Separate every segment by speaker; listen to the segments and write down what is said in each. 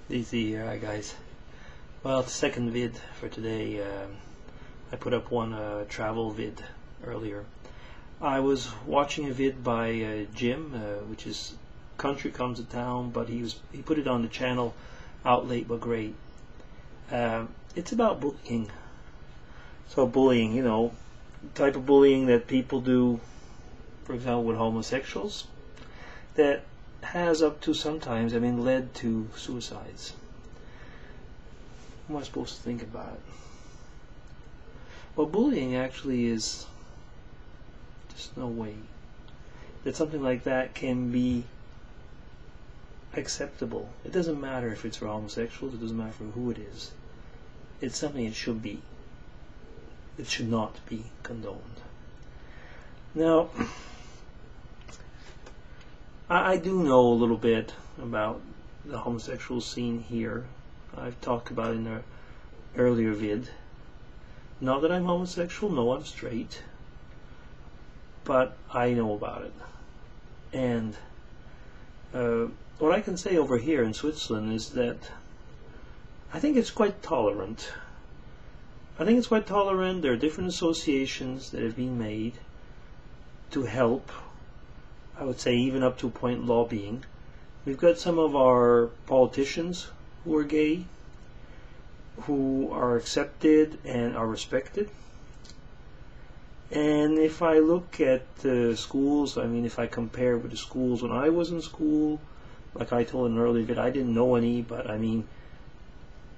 Speaker 1: DC here, hi guys. Well, the second vid for today. I put up one travel vid earlier. I was watching a vid by Jim, which is Country Comes to Town, but he put it on the channel Out Late But Great. It's about bullying. So bullying, you know, type of bullying that people do, for example, with homosexuals, that has up to sometimes, led to suicides. What am I supposed to think about it? Well, bullying actually is just no way that something like that can be acceptable. It doesn't matter if it's for homosexuals, it doesn't matter for who it is. It's something it should be. It should not be condoned. Now, I do know a little bit about the homosexual scene here. I've talked about it in an earlier vid. Not that I'm homosexual, no, I'm straight. But I know about it. And what I can say over here in Switzerland is that I think it's quite tolerant. There are different associations that have been made to help, I would say even up to a point lobbying. We've got some of our politicians who are gay, who are accepted and are respected. And if I look at schools, if I compare with the schools when I was in school, like I told in an earlier vid, I didn't know any, but I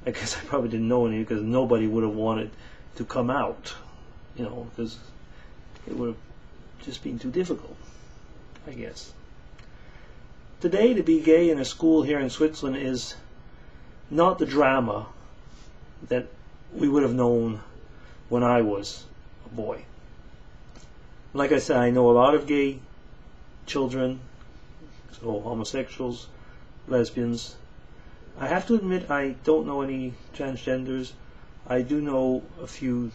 Speaker 1: guess I probably didn't know any because nobody would have wanted to come out, because it would have just been too difficult, I guess. Today, to be gay in a school here in Switzerland is not the drama that we would have known when I was a boy. Like I said, I know a lot of gay children, so homosexuals, lesbians. I have to admit I don't know any transgenders. I do know a few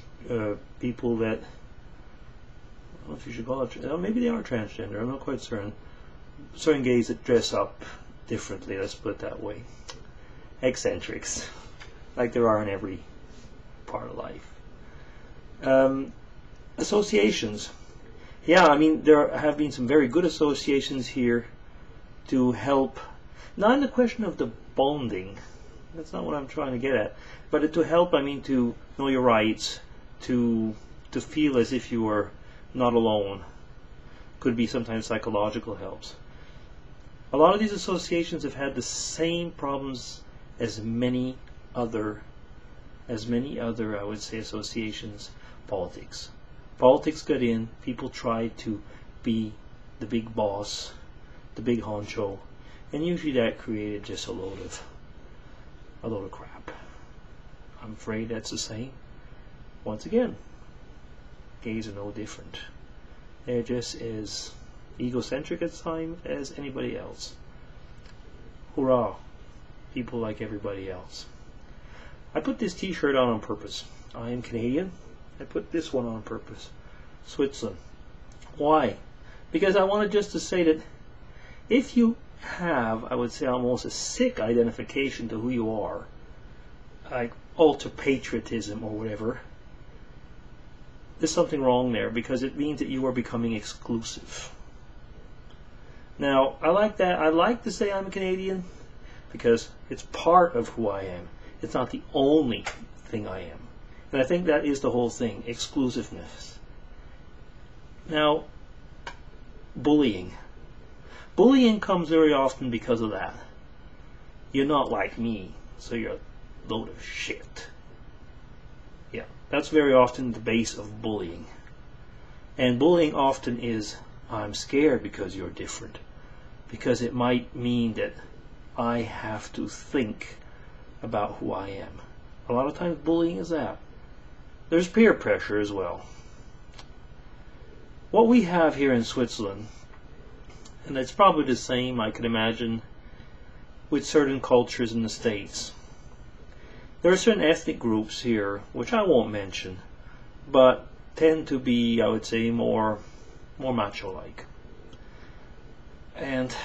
Speaker 1: people that, I don't know if you should call it, maybe they are transgender, I'm not quite certain. Certain gays that dress up differently, let's put it that way. Eccentrics, like there are in every part of life. Associations. Yeah, there have been some very good associations here to help, not in the question of the bonding, that's not what I'm trying to get at, but to help, to know your rights, to feel as if you are not alone. Could be sometimes psychological helps. A lot of these associations have had the same problems as many other, I would say, associations. Politics. Politics got in, people tried to be the big boss, the big honcho, and usually that created just a load of crap. I'm afraid that's the same. Once again, gays are no different. They're just as egocentric at times as anybody else. Hurrah, people like everybody else. I put this t-shirt on purpose. I am Canadian. I put this one on purpose. Switzerland. Why? Because I wanted just to say that if you have, I would say, almost a sick identification to who you are, like ultra-patriotism or whatever, there's something wrong there, because it means that you are becoming exclusive. Now, I like that. I like to say I'm Canadian because it's part of who I am. It's not the only thing I am. And I think that is the whole thing, exclusiveness. Now, bullying. Bullying comes very often because of that. You're not like me, so you're a load of shit. Yeah, that's very often the base of bullying. And bullying often is, I'm scared because you're different. Because it might mean that I have to think about who I am. A lot of times bullying is that. There's peer pressure as well. What we have here in Switzerland, and it's probably the same, I can imagine, with certain cultures in the States. There are certain ethnic groups here, which I won't mention, but tend to be, I would say, more macho-like. And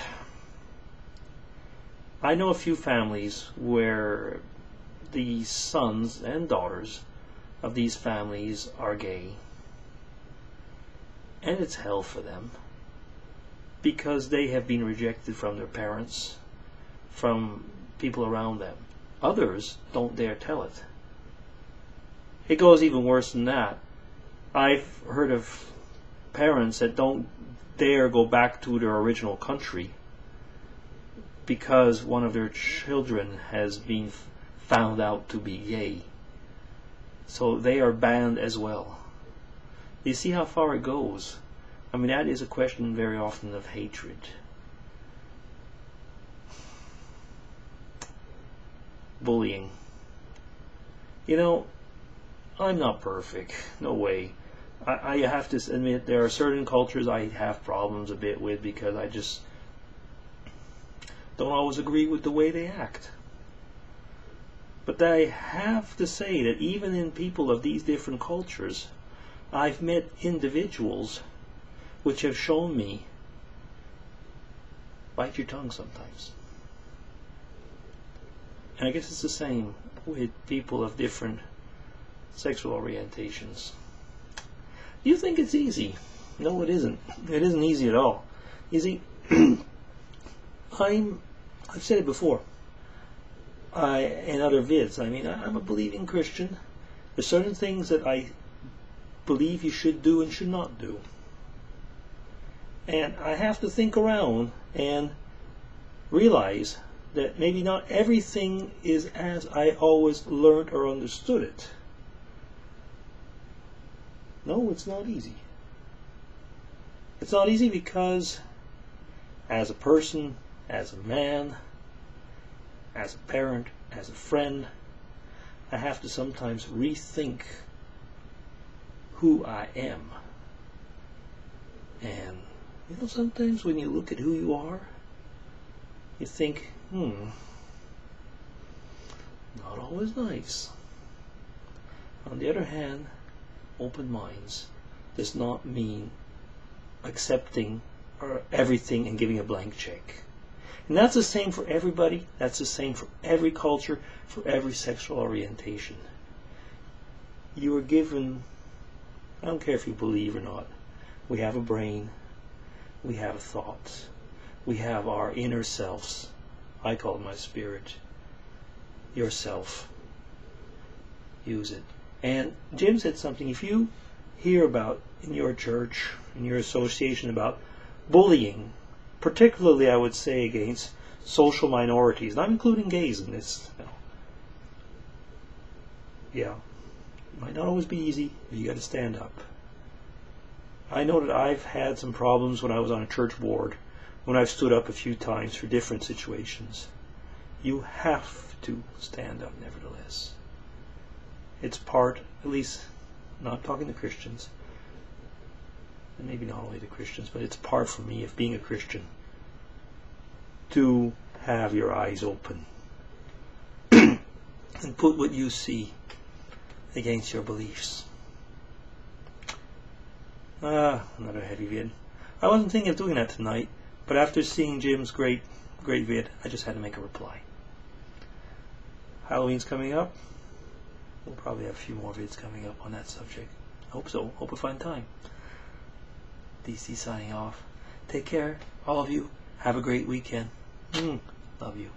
Speaker 1: I know a few families where the sons and daughters of these families are gay, and it's hell for them because they have been rejected from their parents, from people around them. Others don't dare tell it. It goes even worse than that. I've heard of parents that don't dare go back to their original country because one of their children has been found out to be gay. So they are banned as well. You see how far it goes? I mean, that is a question very often of hatred. Bullying. You know, I'm not perfect. No way. I have to admit there are certain cultures I have problems a bit with because I just don't always agree with the way they act. But I have to say that even in people of these different cultures, I've met individuals which have shown me, bite your tongue sometimes. And I guess it's the same with people of different sexual orientations. You think it's easy? No, it isn't. It isn't easy at all. You see, I've said it before. In other vids, I mean, I'm a believing Christian. There's certain things that I believe you should do and should not do. And I have to think around and realize that maybe not everything is as I always learned or understood it. No, it's not easy. It's not easy because as a person, as a man, as a parent, as a friend, I have to sometimes rethink who I am. And you know, sometimes when you look at who you are, you think, not always nice. On the other hand, open minds does not mean accepting everything and giving a blank check. And that's the same for everybody. That's the same for every culture, for every sexual orientation. You are given, I don't care if you believe or not, we have a brain, we have a thought, we have our inner selves. I call it my spirit. Yourself. Use it. And Jim said something, if you hear about in your church, in your association about bullying, particularly I would say against social minorities, and I'm including gays in this, yeah, it might not always be easy, but you got to stand up. I know that I've had some problems when I was on a church board, when I've stood up a few times for different situations. You have to stand up nevertheless. It's part, at least, not talking to Christians, and maybe not only to Christians, but it's part for me of being a Christian to have your eyes open and put what you see against your beliefs. Another heavy vid. I wasn't thinking of doing that tonight, but after seeing Jim's great vid, I just had to make a reply. Halloween's coming up. We'll probably have a few more vids coming up on that subject. Hope so. Hope we find time. DC signing off. Take care, all of you. Have a great weekend. Love you.